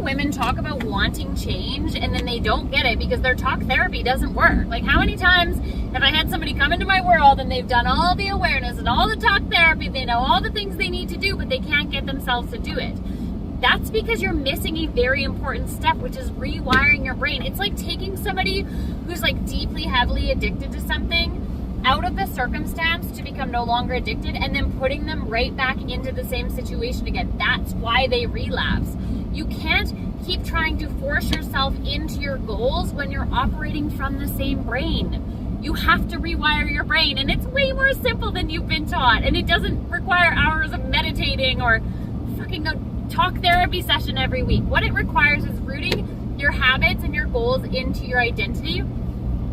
women talk about wanting change and then they don't get it because their talk therapy doesn't work? Like, how many times have I had somebody come into my world and they've done all the awareness and all the talk therapy, they know all the things they need to do, but they can't get themselves to do it? That's because you're missing a very important step, which is rewiring your brain. It's like taking somebody who's like deeply, heavily addicted to something out of the circumstance to become no longer addicted and then putting them right back into the same situation again. That's why they relapse. You can't keep trying to force yourself into your goals when you're operating from the same brain. You have to rewire your brain, and it's way more simple than you've been taught, and it doesn't require hours of meditating or fucking a talk therapy session every week. What it requires is rooting your habits and your goals into your identity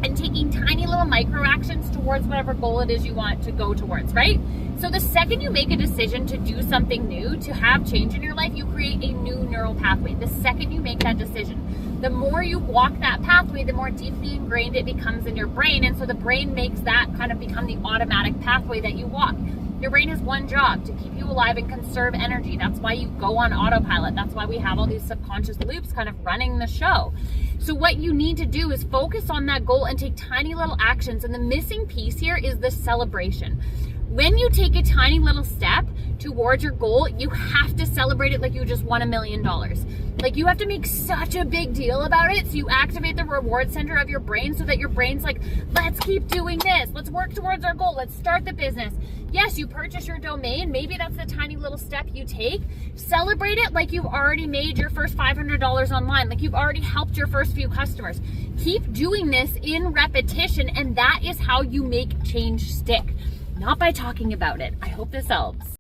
and taking tiny little micro actions towards whatever goal it is you want to go towards, right? So the second you make a decision to do something new, to have change in your life, you create a new neural pathway. The second you make that decision, the more you walk that pathway, the more deeply ingrained it becomes in your brain. And so the brain makes that kind of become the automatic pathway that you walk. Your brain has one job: to keep you alive and conserve energy. That's why you go on autopilot. That's why we have all these subconscious loops kind of running the show. So what you need to do is focus on that goal and take tiny little actions. And the missing piece here is the celebration. When you take a tiny little step towards your goal, you have to celebrate it like you just won $1 million. Like, you have to make such a big deal about it, so you activate the reward center of your brain so that your brain's like, let's keep doing this. Let's work towards our goal. Let's start the business. Yes, you purchase your domain. Maybe that's the tiny little step you take. Celebrate it like you've already made your first $500 online, like you've already helped your first few customers. Keep doing this in repetition, and that is how you make change stick. Not by talking about it. I hope this helps.